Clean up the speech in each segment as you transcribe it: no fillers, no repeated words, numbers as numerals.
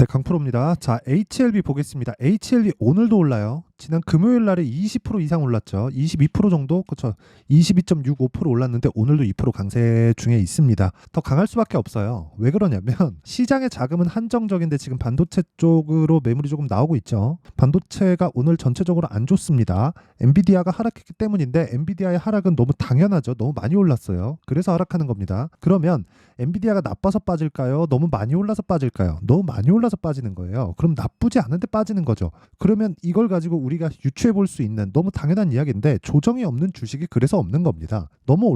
네, 강프로입니다. 자, HLB 보겠습니다. HLB 오늘도 올라요. 지난 금요일 날에 20% 이상 올랐죠. 22% 정도? 그렇죠. 22.65% 올랐는데 오늘도 2% 강세 중에 있습니다. 더 강할 수밖에 없어요. 왜 그러냐면 시장의 자금은 한정적인데 지금 반도체 쪽으로 매물이 조금 나오고 있죠. 반도체가 오늘 전체적으로 안 좋습니다. 엔비디아가 하락했기 때문인데 엔비디아의 하락은 너무 당연하죠. 너무 많이 올랐어요. 그래서 하락하는 겁니다. 그러면 엔비디아가 나빠서 빠질까요? 너무 많이 올라서 빠질까요? 너무 많이 올라서 빠지는 거예요. 그럼 나쁘지 않은데 빠지는 거죠. 그러면 이걸 가지고 우리가 유추해 볼 수 있는 너무 당연한 이야기인데 조정이 없는 주식이 그래서 없는 겁니다. 너무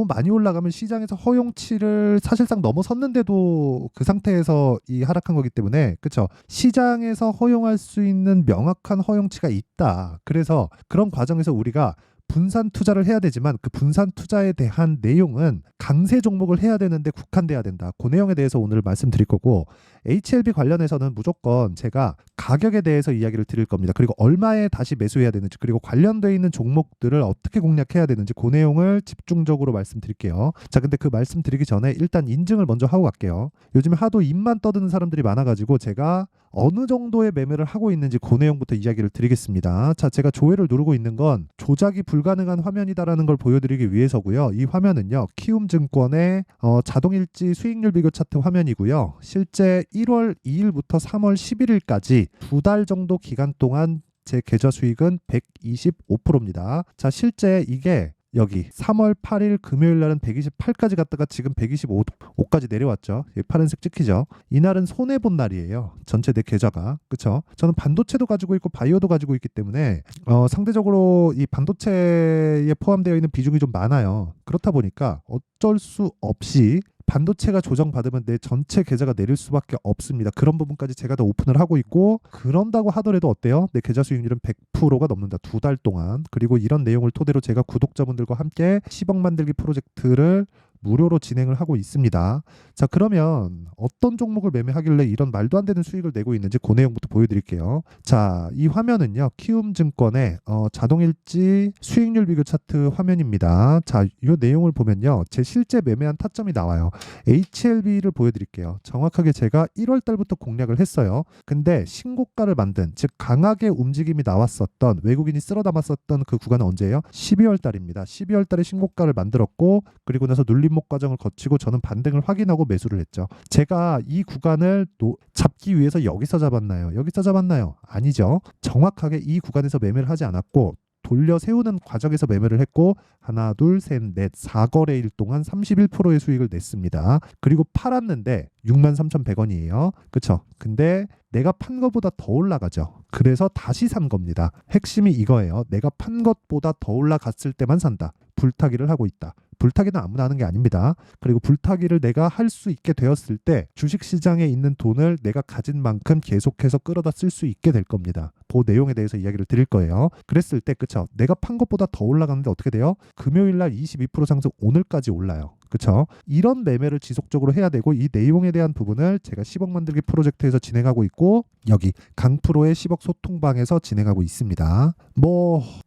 많이 올라가면 시장에서 허용치를 사실상 넘어섰는데도 그 상태에서 이 하락한 거기 때문에 그렇죠. 시장에서 허용할 수 있는 명확한 허용치가 있다. 그래서 그런 과정에서 우리가 분산 투자를 해야 되지만 그 분산 투자에 대한 내용은 강세 종목을 해야 되는데 국한돼야 된다. 그 내용에 대해서 오늘 말씀드릴 거고 HLB 관련해서는 무조건 제가 가격에 대해서 이야기를 드릴 겁니다. 그리고 얼마에 다시 매수해야 되는지 그리고 관련되어 있는 종목들을 어떻게 공략해야 되는지 그 내용을 집중적으로 말씀드릴게요. 자, 근데 그 말씀드리기 전에 일단 인증을 먼저 하고 갈게요. 요즘에 하도 입만 떠드는 사람들이 많아가지고 제가 어느 정도의 매매를 하고 있는지 그 내용부터 이야기를 드리겠습니다. 자, 제가 조회를 누르고 있는 건 조작이 불가능한 화면이다라는 걸 보여드리기 위해서고요. 이 화면은요, 키움증권의 자동일지 수익률 비교 차트 화면이고요. 실제 1월 2일부터 3월 11일까지 두 달 정도 기간 동안 제 계좌 수익은 125%입니다. 자, 실제 이게 여기 3월 8일 금요일 날은 128까지 갔다가 지금 125까지 내려왔죠. 파란색 찍히죠. 이날은 손해본 날이에요. 전체 내 계좌가. 그쵸? 저는 반도체도 가지고 있고 바이오도 가지고 있기 때문에 상대적으로 이 반도체에 포함되어 있는 비중이 좀 많아요. 그렇다 보니까 어쩔 수 없이 반도체가 조정받으면 내 전체 계좌가 내릴 수밖에 없습니다. 그런 부분까지 제가 다 오픈을 하고 있고 그런다고 하더라도 어때요? 내 계좌 수익률은 100%가 넘는다. 두 달 동안. 그리고 이런 내용을 토대로 제가 구독자분들과 함께 10억 만들기 프로젝트를 무료로 진행을 하고 있습니다. 자, 그러면 어떤 종목을 매매하길래 이런 말도 안 되는 수익을 내고 있는지 그 내용부터 보여드릴게요. 자, 이 화면은요, 키움증권의 자동일지 수익률 비교 차트 화면입니다. 자, 이 내용을 보면요, 제 실제 매매한 타점이 나와요. HLB를 보여드릴게요. 정확하게 제가 1월 달부터 공략을 했어요. 근데 신고가를 만든, 즉 강하게 움직임이 나왔었던, 외국인이 쓸어 담았었던 그 구간은 언제예요? 12월 달입니다. 12월 달에 신고가를 만들었고 그리고 나서 눌림목 과정을 거치고 저는 반등을 확인하고 매수를 했죠. 제가 이 구간을 잡기 위해서 여기서 잡았나요? 여기서 잡았나요? 아니죠. 정확하게 이 구간에서 매매를 하지 않았고 돌려 세우는 과정에서 매매를 했고 하나, 둘, 셋, 넷, 4거래일 동안 31%의 수익을 냈습니다. 그리고 팔았는데 63,100원이에요. 그쵸? 근데 내가 판 것보다 더 올라가죠. 그래서 다시 산 겁니다. 핵심이 이거예요. 내가 판 것보다 더 올라갔을 때만 산다. 불타기를 하고 있다. 불타기는 아무나 하는 게 아닙니다. 그리고 불타기를 내가 할 수 있게 되었을 때 주식시장에 있는 돈을 내가 가진 만큼 계속해서 끌어다 쓸 수 있게 될 겁니다. 그 내용에 대해서 이야기를 드릴 거예요. 그랬을 때 그쵸? 내가 판 것보다 더 올라가는데 어떻게 돼요? 금요일날 22% 상승 오늘까지 올라요. 그쵸? 이런 매매를 지속적으로 해야 되고 이 내용에 대한 부분을 제가 10억 만들기 프로젝트에서 진행하고 있고 여기 강프로의 10억 소통방에서 진행하고 있습니다.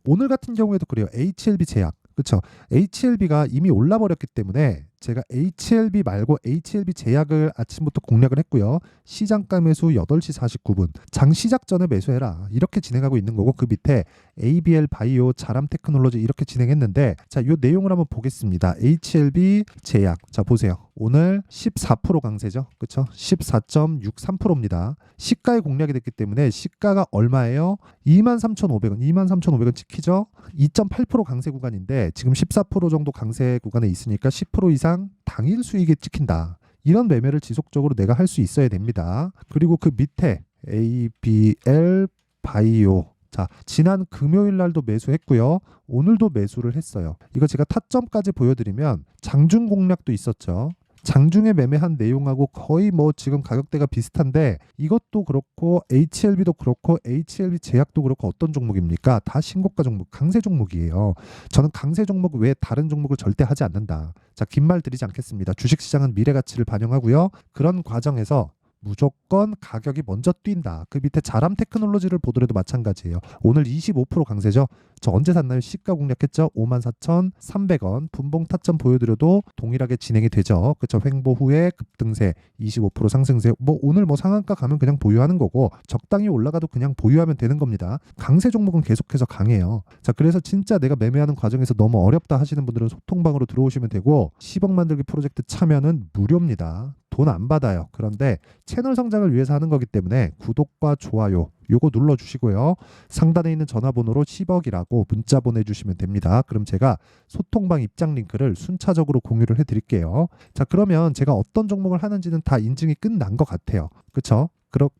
오늘 같은 경우에도 그래요. HLB 제약. 그렇죠. HLB가 이미 올라버렸기 때문에 제가 HLB 말고 HLB 제약을 아침부터 공략을 했고요. 시장가 매수 8시 49분. 장 시작 전에 매수해라. 이렇게 진행하고 있는 거고 그 밑에 ABL 바이오, 자람 테크놀로지 이렇게 진행했는데 자, 이 내용을 한번 보겠습니다. HLB 제약. 자, 보세요. 오늘 14% 강세죠. 그렇죠? 14.63%입니다. 시가에 공략이 됐기 때문에 시가가 얼마예요? 23,500원. 23,500원 찍히죠? 2.8% 강세 구간인데 지금 14% 정도 강세 구간에 있으니까 10% 이상 당일 수익이 찍힌다. 이런 매매를 지속적으로 내가 할 수 있어야 됩니다. 그리고 그 밑에 ABL 바이오. 자, 지난 금요일 날도 매수했고요. 오늘도 매수를 했어요. 이거 제가 타점까지 보여드리면 장중 공략도 있었죠. 장중에 매매한 내용하고 거의 지금 가격대가 비슷한데 이것도 그렇고 HLB도 그렇고 HLB 제약도 그렇고 어떤 종목입니까? 다 신고가 종목, 강세 종목이에요. 저는 강세 종목 외에 다른 종목을 절대 하지 않는다. 자, 긴 말 드리지 않겠습니다. 주식시장은 미래 가치를 반영하고요. 그런 과정에서 무조건 가격이 먼저 뛴다. 그 밑에 자람 테크놀로지를 보더라도 마찬가지예요. 오늘 25% 강세죠. 저 언제 샀나요? 시가 공략했죠. 54,300원. 분봉 타점 보여드려도 동일하게 진행이 되죠. 그쵸? 횡보 후에 급등세, 25% 상승세. 뭐 오늘 뭐 상한가 가면 그냥 보유하는 거고 적당히 올라가도 그냥 보유하면 되는 겁니다. 강세 종목은 계속해서 강해요. 자, 그래서 진짜 내가 매매하는 과정에서 너무 어렵다 하시는 분들은 소통방으로 들어오시면 되고 10억 만들기 프로젝트 참여는 무료입니다. 돈 안 받아요. 그런데 채널 성장을 위해서 하는 거기 때문에 구독과 좋아요 요거 눌러주시고요. 상단에 있는 전화번호로 10억이라고 문자 보내주시면 됩니다. 그럼 제가 소통방 입장 링크를 순차적으로 공유를 해드릴게요. 자, 그러면 제가 어떤 종목을 하는지는 다 인증이 끝난 것 같아요. 그쵸?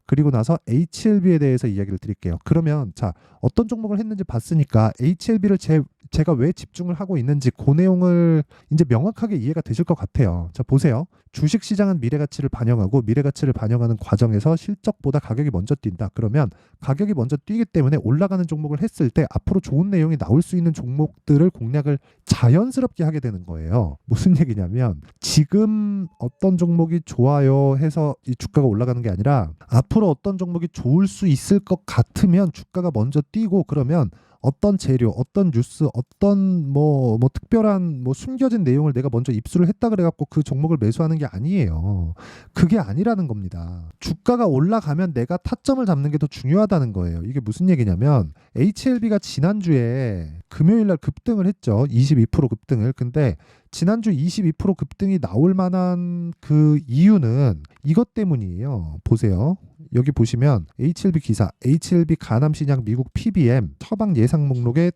그리고 나서 HLB에 대해서 이야기를 드릴게요. 그러면 자, 어떤 종목을 했는지 봤으니까 HLB를 제가 왜 집중을 하고 있는지 그 내용을 이제 명확하게 이해가 되실 것 같아요. 자, 보세요. 주식시장은 미래가치를 반영하고 미래가치를 반영하는 과정에서 실적보다 가격이 먼저 뛴다. 그러면 가격이 먼저 뛰기 때문에 올라가는 종목을 했을 때 앞으로 좋은 내용이 나올 수 있는 종목들을 공략을 자연스럽게 하게 되는 거예요. 무슨 얘기냐면 지금 어떤 종목이 좋아요 해서 이 주가가 올라가는 게 아니라 앞으로 어떤 종목이 좋을 수 있을 것 같으면 주가가 먼저 뛰고 그러면 어떤 재료, 어떤 뉴스, 어떤 뭐 특별한 뭐 숨겨진 내용을 내가 먼저 입수를 했다 그래갖고 그 종목을 매수하는 게 아니에요. 그게 아니라는 겁니다. 주가가 올라가면 내가 타점을 잡는 게 더 중요하다는 거예요. 이게 무슨 얘기냐면 HLB가 지난주에 금요일 날 급등을 했죠. 22% 급등을. 근데 지난주 22% 급등이 나올 만한 그 이유는 이것 때문이에요. 보세요. 여기 보시면 HLB 기사, HLB 가남신약 미국 PBM 처방 예상 목록에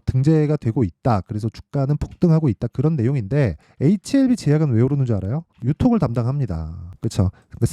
등재가 되고 있다. 그래서 주가는 폭등하고 있다. 그런 내용인데 HLB 제약은 왜 오르는 줄 알아요? 유통을 담당합니다. 그렇죠? 그러니까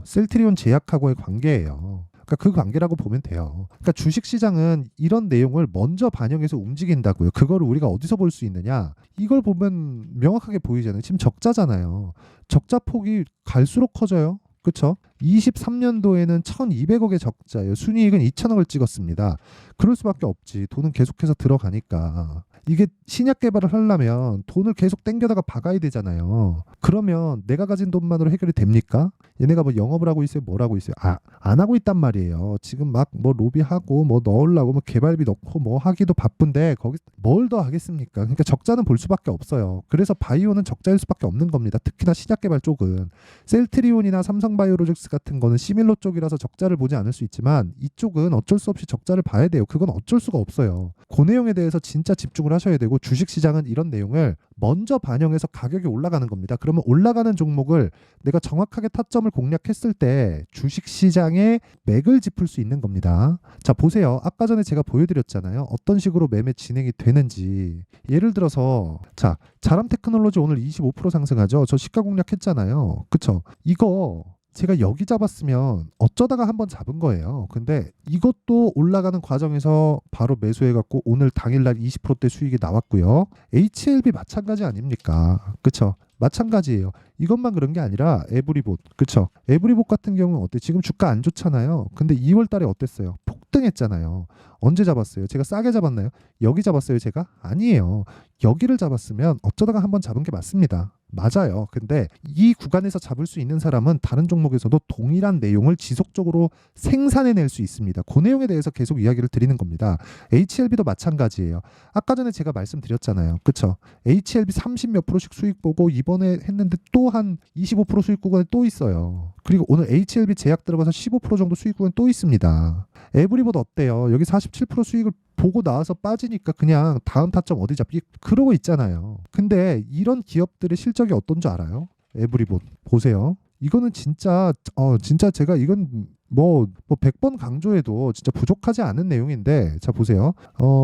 셀트리온 제약하고의 관계예요. 그러니까 그 관계라고 보면 돼요. 그러니까 주식시장은 이런 내용을 먼저 반영해서 움직인다고요. 그거를 우리가 어디서 볼 수 있느냐? 이걸 보면 명확하게 보이잖아요. 지금 적자잖아요. 적자 폭이 갈수록 커져요. 그렇죠? 23년도에는 1,200억의 적자예요. 순이익은 2,000억을 찍었습니다. 그럴 수밖에 없지. 돈은 계속해서 들어가니까. 이게 신약 개발을 하려면 돈을 계속 땡겨다가 박아야 되잖아요. 그러면 내가 가진 돈만으로 해결이 됩니까? 얘네가 뭐 영업을 하고 있어요? 뭘 하고 있어요? 안 하고 있단 말이에요. 지금 막 뭐 로비하고 뭐 넣으려고 뭐 개발비 넣고 뭐 하기도 바쁜데 거기 뭘 더 하겠습니까? 그러니까 적자는 볼 수밖에 없어요. 그래서 바이오는 적자일 수밖에 없는 겁니다. 특히나 신약 개발 쪽은. 셀트리온이나 삼성바이오로직스 같은 거는 시밀러 쪽이라서 적자를 보지 않을 수 있지만 이쪽은 어쩔 수 없이 적자를 봐야 돼요. 그건 어쩔 수가 없어요. 그 내용에 대해서 진짜 집중을 하셔야 되고 주식시장은 이런 내용을 먼저 반영해서 가격이 올라가는 겁니다. 그러면 올라가는 종목을 내가 정확하게 타점을 공략했을 때 주식시장에 맥을 짚을 수 있는 겁니다. 자, 보세요. 아까 전에 제가 보여드렸잖아요. 어떤 식으로 매매 진행이 되는지. 예를 들어서 자, 자람 테크놀로지 오늘 25% 상승하죠. 저 시가 공략했잖아요. 그쵸? 이거 제가 여기 잡았으면 어쩌다가 한번 잡은 거예요. 근데 이것도 올라가는 과정에서 바로 매수해갖고 오늘 당일날 20%대 수익이 나왔고요. HLB 마찬가지 아닙니까? 그쵸? 마찬가지예요. 이것만 그런 게 아니라 에브리봇, 그쵸? 에브리봇 같은 경우는 어때? 지금 주가 안 좋잖아요. 근데 2월 달에 어땠어요? 폭등했잖아요. 언제 잡았어요? 제가 싸게 잡았나요? 여기 잡았어요, 제가? 아니에요. 여기를 잡았으면 어쩌다가 한번 잡은 게 맞습니다. 맞아요. 근데 이 구간에서 잡을 수 있는 사람은 다른 종목에서도 동일한 내용을 지속적으로 생산해낼 수 있습니다. 그 내용에 대해서 계속 이야기를 드리는 겁니다. HLB도 마찬가지예요. 아까 전에 제가 말씀드렸잖아요. 그쵸? HLB 30 몇 프로씩 수익 보고 이번에 했는데 또 한 25% 수익 구간에 또 있어요. 그리고 오늘 HLB 제약 들어가서 15% 정도 수익 구간 또 있습니다. 에브리봇 어때요? 여기 47% 수익을 보고 나와서 빠지니까 그냥 다음 타점 어디 잡기 그러고 있잖아요. 근데 이런 기업들의 실적이 어떤 줄 알아요? 에브리봇 보세요. 이거는 진짜 진짜 제가 이건 뭐 100번 강조해도 진짜 부족하지 않은 내용인데 자 보세요.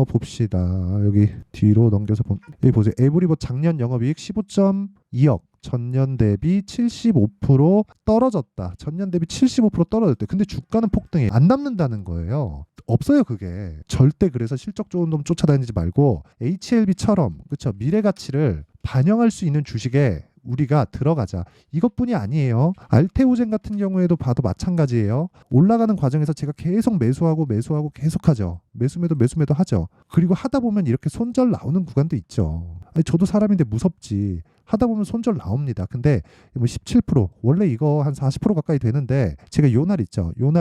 봅시다. 여기 뒤로 넘겨서 여기 보세요. 에브리봇 작년 영업이익 15.2억 전년 대비 75% 떨어졌다. 전년 대비 75% 떨어졌대. 근데 주가는 폭등해. 안 남는다는 거예요. 없어요, 그게. 절대. 그래서 실적 좋은 놈 쫓아다니지 말고 HLB처럼 그렇죠? 미래 가치를 반영할 수 있는 주식에 우리가 들어가자. 이것뿐이 아니에요. 알테오젠 같은 경우에도 봐도 마찬가지예요. 올라가는 과정에서 제가 계속 매수하고 계속하죠. 매수매도 하죠. 그리고 하다 보면 이렇게 손절 나오는 구간도 있죠. 아니, 저도 사람인데 무섭지. 하다 보면 손절 나옵니다. 근데 뭐 17% 원래 이거 한 40% 가까이 되는데 제가 요 날 있죠. 요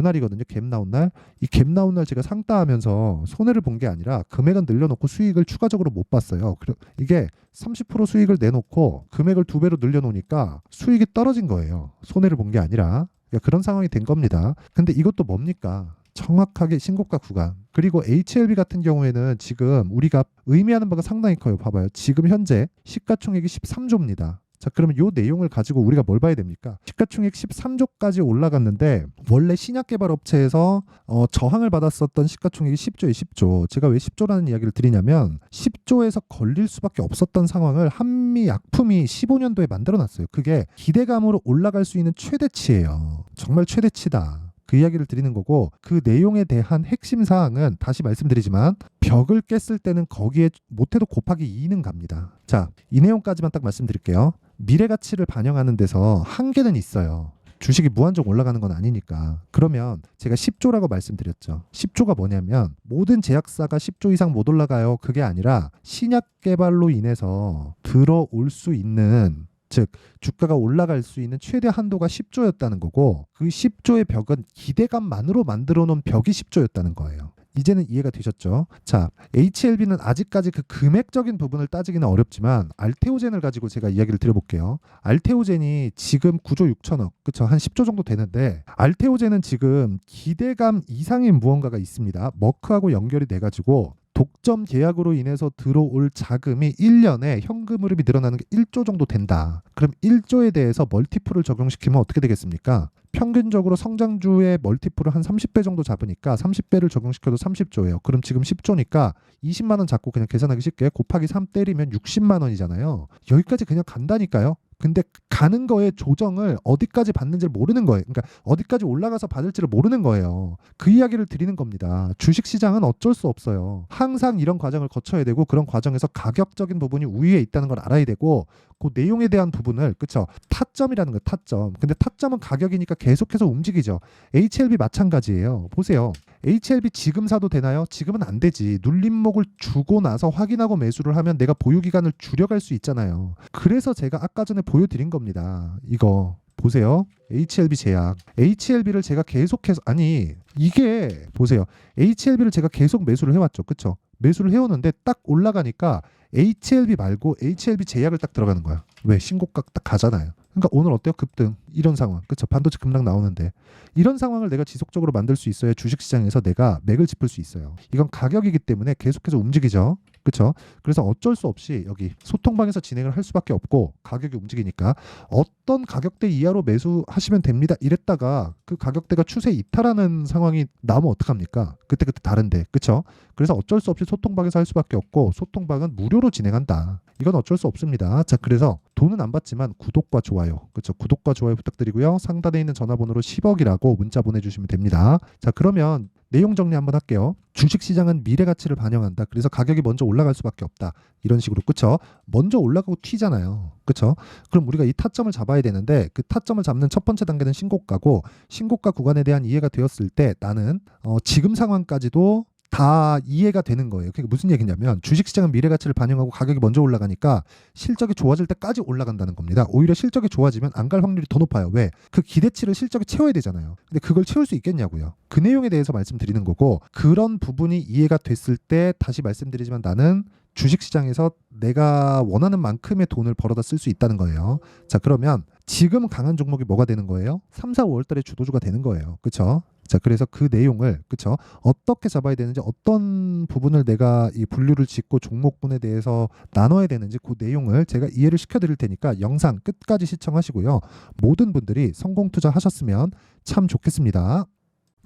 날이거든요. 갭 나온 날. 이 갭 나온 날 제가 상따하면서 손해를 본 게 아니라 금액은 늘려놓고 수익을 추가적으로 못 봤어요. 이게 30% 수익을 내놓고 금액을 2배로 늘려놓으니까 수익이 떨어진 거예요. 손해를 본 게 아니라. 그러니까 그런 상황이 된 겁니다. 근데 이것도 뭡니까? 정확하게 신고가 구간. 그리고 HLB 같은 경우에는 지금 우리가 의미하는 바가 상당히 커요. 봐봐요. 지금 현재 시가총액이 13조입니다. 자, 그러면 요 내용을 가지고 우리가 뭘 봐야 됩니까? 시가총액 13조까지 올라갔는데 원래 신약개발업체에서 저항을 받았었던 시가총액이 10조에 10조. 제가 왜 10조라는 이야기를 드리냐면 10조에서 걸릴 수밖에 없었던 상황을 한미약품이 15년도에 만들어놨어요. 그게 기대감으로 올라갈 수 있는 최대치예요. 정말 최대치다. 그 이야기를 드리는 거고, 그 내용에 대한 핵심 사항은 다시 말씀드리지만 벽을 깼을 때는 거기에 못해도 곱하기 2는 갑니다. 자, 이 내용까지만 딱 말씀드릴게요. 미래 가치를 반영하는 데서 한계는 있어요. 주식이 무한정 올라가는 건 아니니까. 그러면 제가 10조라고 말씀드렸죠. 10조가 뭐냐면 모든 제약사가 10조 이상 못 올라가요. 그게 아니라 신약 개발로 인해서 들어올 수 있는, 즉 주가가 올라갈 수 있는 최대 한도가 10조였다는 거고, 그 10조의 벽은 기대감만으로 만들어 놓은 벽이 10조였다는 거예요. 이제는 이해가 되셨죠? 자, HLB는 아직까지 그 금액적인 부분을 따지기는 어렵지만 알테오젠을 가지고 제가 이야기를 드려볼게요. 알테오젠이 지금 9조 6천억, 그쵸? 한 10조 정도 되는데, 알테오젠은 지금 기대감 이상의 무언가가 있습니다. 머크하고 연결이 돼가지고 독점 계약으로 인해서 들어올 자금이 1년에 현금 흐름이 늘어나는 게 1조 정도 된다. 그럼 1조에 대해서 멀티플을 적용시키면 어떻게 되겠습니까? 평균적으로 성장주의 멀티플을 한 30배 정도 잡으니까 30배를 적용시켜도 30조예요. 그럼 지금 10조니까 20만 원 잡고 그냥 계산하기 쉽게 곱하기 3 때리면 60만 원이잖아요. 여기까지 그냥 간다니까요. 근데 가는 거에 조정을 어디까지 받는지를 모르는 거예요. 그러니까 어디까지 올라가서 받을지를 모르는 거예요. 그 이야기를 드리는 겁니다. 주식시장은 어쩔 수 없어요. 항상 이런 과정을 거쳐야 되고, 그런 과정에서 가격적인 부분이 우위에 있다는 걸 알아야 되고, 그 내용에 대한 부분을, 그쵸? 타점이라는 거예요. 타점. 근데 타점은 가격이니까 계속해서 움직이죠. HLB 마찬가지예요. 보세요. HLB 지금 사도 되나요? 지금은 안 되지. 눌림목을 주고 나서 확인하고 매수를 하면 내가 보유기간을 줄여갈 수 있잖아요. 그래서 제가 아까 전에 보여드린 겁니다. 이거 보세요. HLB 제약. HLB를 제가 계속해서, 아니 이게 보세요. HLB를 제가 계속 매수를 해왔죠. 그쵸? 매수를 해오는데 딱 올라가니까 HLB 말고 HLB 제약을 딱 들어가는 거야. 왜? 신고가 딱 가잖아요. 그러니까 오늘 어때요? 급등. 이런 상황. 그렇죠? 반도체 급락 나오는데 이런 상황을 내가 지속적으로 만들 수 있어야 주식시장에서 내가 맥을 짚을 수 있어요. 이건 가격이기 때문에 계속해서 움직이죠. 그렇죠? 그래서 어쩔 수 없이 여기 소통방에서 진행을 할 수밖에 없고, 가격이 움직이니까 어떤 가격대 이하로 매수하시면 됩니다. 이랬다가 그 가격대가 추세 이탈하는 상황이 나오면 어떡합니까? 그때그때 다른데. 그렇죠? 그래서 어쩔 수 없이 소통방에서 할 수밖에 없고, 소통방은 무료로 진행한다. 이건 어쩔 수 없습니다. 자, 그래서 돈은 안 받지만 구독과 좋아요. 그렇죠? 구독과 좋아요 부탁드리고요. 상단에 있는 전화번호로 10억이라고 문자 보내주시면 됩니다. 자, 그러면 내용 정리 한번 할게요. 주식시장은 미래 가치를 반영한다. 그래서 가격이 먼저 올라갈 수밖에 없다. 이런 식으로. 그쵸? 먼저 올라가고 튀잖아요. 그쵸? 그럼 우리가 이 타점을 잡아야 되는데, 그 타점을 잡는 첫 번째 단계는 신고가고, 신고가 구간에 대한 이해가 되었을 때 나는 지금 상황까지도 다 이해가 되는 거예요. 그게 무슨 얘기냐면, 주식시장은 미래 가치를 반영하고 가격이 먼저 올라가니까 실적이 좋아질 때까지 올라간다는 겁니다. 오히려 실적이 좋아지면 안 갈 확률이 더 높아요. 왜? 그 기대치를 실적이 채워야 되잖아요. 근데 그걸 채울 수 있겠냐고요. 그 내용에 대해서 말씀드리는 거고, 그런 부분이 이해가 됐을 때 다시 말씀드리지만 나는 주식시장에서 내가 원하는 만큼의 돈을 벌어다 쓸 수 있다는 거예요. 자, 그러면 지금 강한 종목이 뭐가 되는 거예요? 3, 4, 5월 달에 주도주가 되는 거예요. 그렇죠? 자, 그래서 그 내용을, 그쵸? 어떻게 잡아야 되는지, 어떤 부분을 내가 이 분류를 짓고 종목군에 대해서 나눠야 되는지, 그 내용을 제가 이해를 시켜드릴 테니까 영상 끝까지 시청하시고요. 모든 분들이 성공 투자하셨으면 참 좋겠습니다.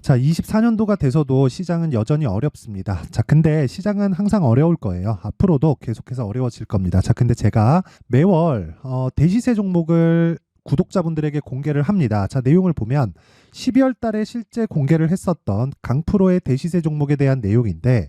자, 24년도가 돼서도 시장은 여전히 어렵습니다. 자, 근데 시장은 항상 어려울 거예요. 앞으로도 계속해서 어려워질 겁니다. 자, 근데 제가 매월 대시세 종목을 구독자분들에게 공개를 합니다. 자, 내용을 보면 12월 달에 실제 공개를 했었던 강프로의 대시세 종목에 대한 내용인데,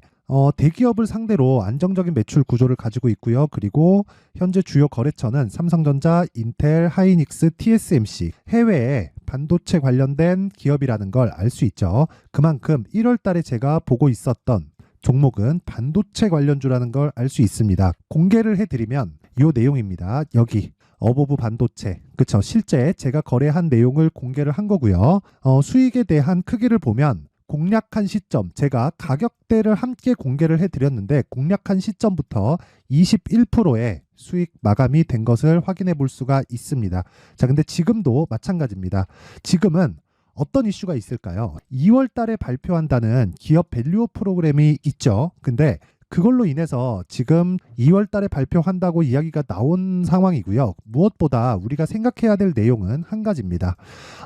대기업을 상대로 안정적인 매출 구조를 가지고 있고요. 그리고 현재 주요 거래처는 삼성전자, 인텔, 하이닉스, TSMC, 해외에 반도체 관련된 기업이라는 걸 알 수 있죠. 그만큼 1월 달에 제가 보고 있었던 종목은 반도체 관련주라는 걸 알 수 있습니다. 공개를 해드리면 요 내용입니다. 여기 어버브 반도체, 그쵸? 실제 제가 거래한 내용을 공개를 한 거고요. 수익에 대한 크기를 보면 공략한 시점, 제가 가격대를 함께 공개를 해드렸는데 공략한 시점부터 21%의 수익 마감이 된 것을 확인해 볼 수가 있습니다. 자, 근데 지금도 마찬가지입니다. 지금은 어떤 이슈가 있을까요? 2월 달에 발표한다는 기업 밸류업 프로그램이 있죠. 근데 그걸로 인해서 지금 2월 달에 발표한다고 이야기가 나온 상황이고요. 무엇보다 우리가 생각해야 될 내용은 한 가지입니다.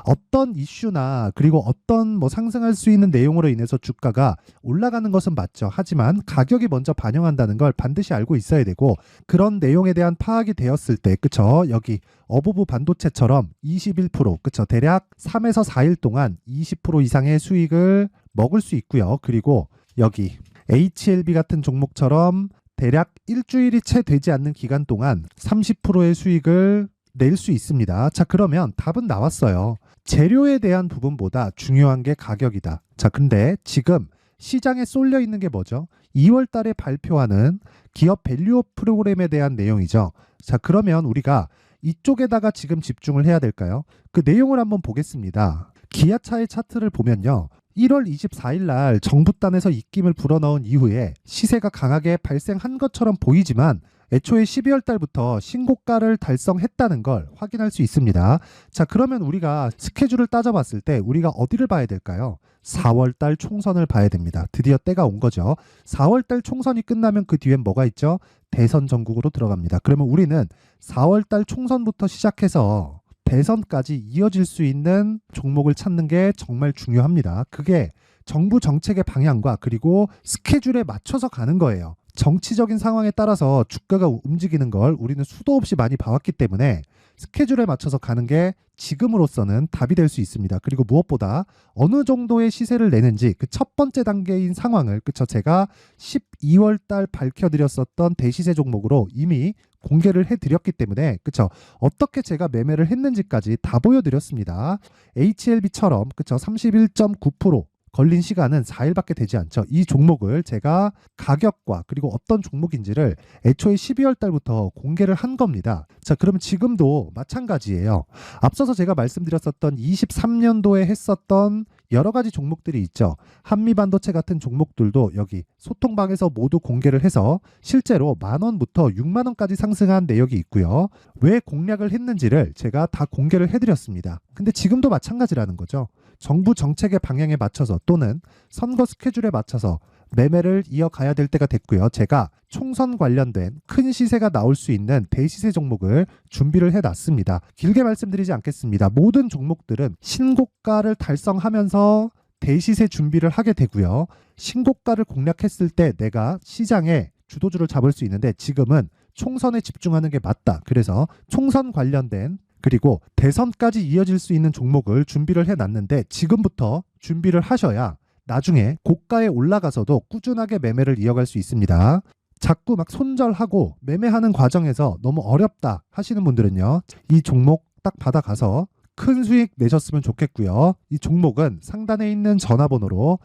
어떤 이슈나 그리고 어떤 상승할 수 있는 내용으로 인해서 주가가 올라가는 것은 맞죠. 하지만 가격이 먼저 반영한다는 걸 반드시 알고 있어야 되고, 그런 내용에 대한 파악이 되었을 때, 그쵸? 여기 어버브 반도체처럼 21%, 그쵸? 대략 3에서 4일 동안 20% 이상의 수익을 먹을 수 있고요. 그리고 여기 HLB 같은 종목처럼 대략 일주일이 채 되지 않는 기간 동안 30%의 수익을 낼 수 있습니다. 자, 그러면 답은 나왔어요. 재료에 대한 부분보다 중요한 게 가격이다. 자, 근데 지금 시장에 쏠려 있는 게 뭐죠? 2월 달에 발표하는 기업 밸류업 프로그램에 대한 내용이죠. 자, 그러면 우리가 이쪽에다가 지금 집중을 해야 될까요? 그 내용을 한번 보겠습니다. 기아차의 차트를 보면요. 1월 24일 날 정부단에서 입김을 불어넣은 이후에 시세가 강하게 발생한 것처럼 보이지만 애초에 12월 달부터 신고가를 달성했다는 걸 확인할 수 있습니다. 자, 그러면 우리가 스케줄을 따져봤을 때 우리가 어디를 봐야 될까요? 4월 달 총선을 봐야 됩니다. 드디어 때가 온 거죠. 4월 달 총선이 끝나면 그 뒤엔 뭐가 있죠? 대선 전국으로 들어갑니다. 그러면 우리는 4월 달 총선부터 시작해서 대선까지 이어질 수 있는 종목을 찾는 게 정말 중요합니다. 그게 정부 정책의 방향과 그리고 스케줄에 맞춰서 가는 거예요. 정치적인 상황에 따라서 주가가 움직이는 걸 우리는 수도 없이 많이 봐왔기 때문에 스케줄에 맞춰서 가는 게 지금으로서는 답이 될 수 있습니다. 그리고 무엇보다 어느 정도의 시세를 내는지 그 첫 번째 단계인 상황을, 그쵸? 제가 12월 달 밝혀드렸었던 대시세 종목으로 이미 공개를 해드렸기 때문에, 그쵸? 어떻게 제가 매매를 했는지까지 다 보여드렸습니다. HLB처럼, 그쵸? 31.9% 걸린 시간은 4일밖에 되지 않죠. 이 종목을 제가 가격과 그리고 어떤 종목인지를 애초에 12월 달부터 공개를 한 겁니다. 자, 그러면 지금도 마찬가지예요. 앞서서 제가 말씀드렸었던 23년도에 했었던 여러 가지 종목들이 있죠. 한미반도체 같은 종목들도 여기 소통방에서 모두 공개를 해서 실제로 10,000원부터 60,000원까지 상승한 내역이 있고요. 왜 공략을 했는지를 제가 다 공개를 해드렸습니다. 근데 지금도 마찬가지라는 거죠. 정부 정책의 방향에 맞춰서 또는 선거 스케줄에 맞춰서 매매를 이어가야 될 때가 됐고요. 제가 총선 관련된 큰 시세가 나올 수 있는 대시세 종목을 준비를 해놨습니다. 길게 말씀드리지 않겠습니다. 모든 종목들은 신고가를 달성하면서 대시세 준비를 하게 되고요. 신고가를 공략했을 때 내가 시장에 주도주를 잡을 수 있는데 지금은 총선에 집중하는 게 맞다. 그래서 총선 관련된 그리고 대선까지 이어질 수 있는 종목을 준비를 해놨는데 지금부터 준비를 하셔야 나중에 고가에 올라가서도 꾸준하게 매매를 이어갈 수 있습니다. 자꾸 막 손절하고 매매하는 과정에서 너무 어렵다 하시는 분들은요. 이 종목 딱 받아가서 큰 수익 내셨으면 좋겠고요. 이 종목은 상단에 있는 전화번호로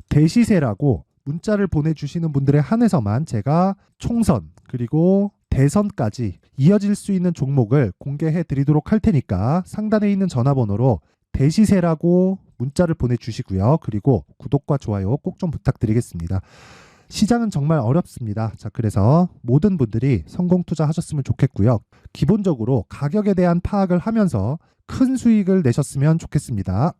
대시세라고 문자를 보내주시는 분들에 한해서만 제가 총선 그리고 대선까지 이어질 수 있는 종목을 공개해 드리도록 할 테니까 상단에 있는 전화번호로 대시세라고 문자를 보내주시고요. 그리고 구독과 좋아요 꼭 좀 부탁드리겠습니다. 시장은 정말 어렵습니다. 자, 그래서 모든 분들이 성공 투자하셨으면 좋겠고요. 기본적으로 가격에 대한 파악을 하면서 큰 수익을 내셨으면 좋겠습니다.